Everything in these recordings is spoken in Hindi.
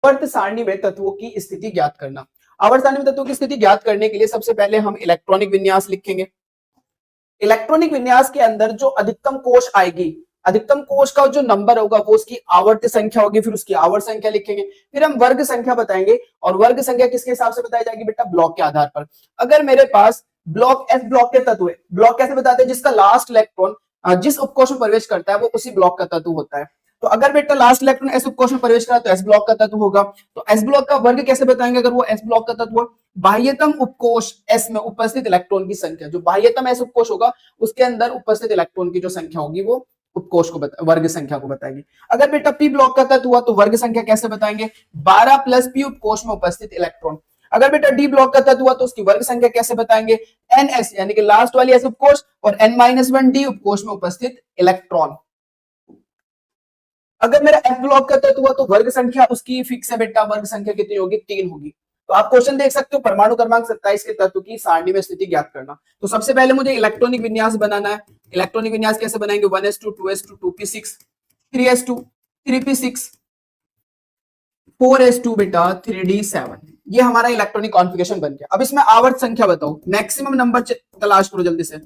आवर्त सारणी में तत्वों की स्थिति ज्ञात करना। आवर्त सारणी में तत्वों की स्थिति ज्ञात करने के लिए सबसे पहले हम इलेक्ट्रॉनिक विन्यास लिखेंगे। इलेक्ट्रॉनिक विन्यास के अंदर जो अधिकतम कोश आएगी, अधिकतम कोश का जो नंबर होगा वो उसकी आवर्त संख्या होगी, फिर उसकी आवर्त संख्या लिखेंगे, फिर हम वर्ग संख्या बताएंगे। और वर्ग संख्या किसके हिसाब से बताई जाएगी बेटा? ब्लॉक के आधार पर। अगर मेरे पास ब्लॉक एस ब्लॉक के तत्व है, ब्लॉक कैसे बताते हैं? जिसका लास्ट इलेक्ट्रॉन जिस उपकोष में प्रवेश करता है वो उसी ब्लॉक का तत्व होता है। तो अगर बेटा लास्ट इलेक्ट्रॉन एस उपकोष में प्रवेश करा तो एस ब्लॉक का तत्व होगा। तो एस ब्लॉक का वर्ग कैसे बताएंगे अगर वो एस ब्लॉक का तत्व? बाह्यतम उपकोष एस में उपस्थित इलेक्ट्रॉन की संख्या, जो बाह्यतम एस उपकोष होगा उसके अंदर उपस्थित इलेक्ट्रॉन की जो संख्या होगी वो उपकोष को वर्ग संख्या को बताएगी। अगर बेटा पी ब्लॉक का तत्व हुआ तो वर्ग संख्या कैसे बताएंगे? 12 प्लस पी उपकोष में उपस्थित इलेक्ट्रॉन। अगर बेटा डी ब्लॉक का तत्व हुआ तो उसकी वर्ग संख्या कैसे बताएंगे? एन एस यानी कि लास्ट वाली एस उपकोष और n-1 डी उपकोष में उपस्थित इलेक्ट्रॉन। अगर मेरा एफ ब्लॉक का तत्व हुआ तो वर्ग संख्या उसकी फिक्स है बेटा, वर्ग संख्या कितनी होगी? 3 होगी। तो आप क्वेश्चन देख सकते हो, परमाणु क्रमांक 27 के तत्व की सारणी में स्थिति ज्ञात करना। तो सबसे पहले मुझे इलेक्ट्रॉनिक विन्यास बनाना है। इलेक्ट्रॉनिक विन्यास कैसे बनाएंगे? 1s2 2s2 2p6 3s2 3p6 4s2 बेटा 3d7। ये हमारा इलेक्ट्रॉनिक कॉन्फ़िगरेशन बन गया। अब इसमें आवर्त संख्या बताओ, मैक्सिमम नंबर तलाश करो जल्दी से।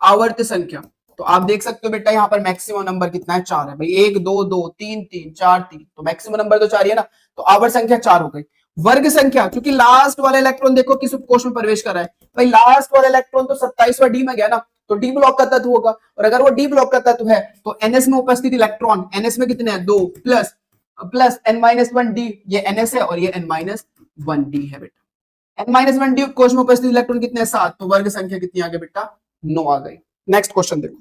आवर्त संख्या तो आप देख सकते हो बेटा यहाँ पर मैक्सिमम नंबर कितना है? 4 है भाई। 1 2 2 3 3 4 3, तो मैक्सिमम नंबर तो 4 ही है ना। तो आवर्त संख्या 4 हो गई। वर्ग संख्या, क्योंकि लास्ट वाला इलेक्ट्रॉन देखो किस उपकोष में प्रवेश कर रहा है भाई, लास्ट वाला इलेक्ट्रॉन तो 27वां डी में गया ना, तो डी ब्लॉक का तत्व होगा। और अगर वो डी ब्लॉक का तत्व है तो एनएस में उपस्थित इलेक्ट्रॉन, एनएस में कितने हैं? 2 प्लस प्लस n-1 डी, ये एनएस है और ये n-1 डी है बेटा। n-1 डी उपकोष में उपस्थित इलेक्ट्रॉन कितने हैं? 7। तो वर्ग संख्या कितनी आ गई बेटा? 9 आ गई। नेक्स्ट क्वेश्चन देखो,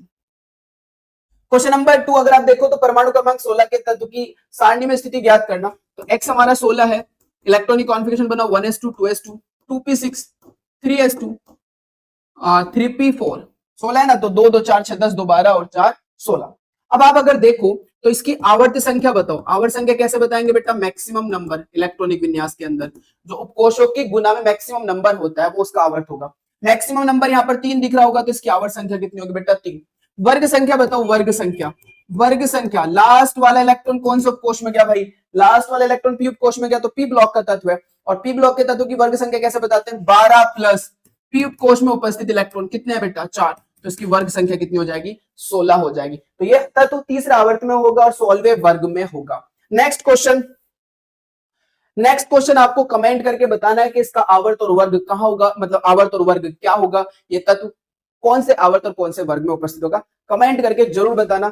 क्वेश्चन नंबर 2। अगर आप देखो तो परमाणु क्रमांक 16 के तत्व की सारणी में स्थिति ज्ञात करना। तो x हमारा 16 है, इलेक्ट्रॉनिक कॉन्फ़िगरेशन बना 1s2 2s2 2p6 3s2 3p4। 16 है ना, तो 2 2 4 6 10 2 12 और 4 16। अब आप अगर देखो तो इसकी आवर्त संख्या बताओ। आवर्त संख्या कैसे बताएंगे बेटा? मैक्सिमम नंबर इलेक्ट्रॉनिक विन्यास के अंदर जो उपकोषों की गुना में मैक्सिमम नंबर होता है वो उसका आवर्त होगा। मैक्सिमम नंबर यहाँ पर 3 दिख रहा होगा, तो इसकी आवर्त संख्या कितनी होगी बेटा? 3। वर्ग संख्या बताओ, वर्ग संख्या। वर्ग संख्या, लास्ट वाला इलेक्ट्रॉन कौन से उपकोष में गया भाई? लास्ट वाला इलेक्ट्रॉन पी उपकोष में गया, तो पी ब्लॉक का तत्व है। और पी ब्लॉक के तत्व की वर्ग संख्या कैसे बताते हैं? 12 प्लस पी उपकोष में उपस्थित इलेक्ट्रॉन कितने हैं बेटा? 4। तो इसकी वर्ग संख्या कितनी हो जाएगी? 16 हो जाएगी। तो ये तत्व तीसरा आवर्त में होगा और 16वें वर्ग में होगा। नेक्स्ट क्वेश्चन, नेक्स्ट क्वेश्चन आपको कमेंट करके बताना है कि इसका आवर्त और वर्ग कहां होगा, मतलब आवर्त और वर्ग क्या होगा, ये तत्व कौन से आवर्त और कौन से वर्ग में उपस्थित होगा। कमेंट करके जरूर बताना।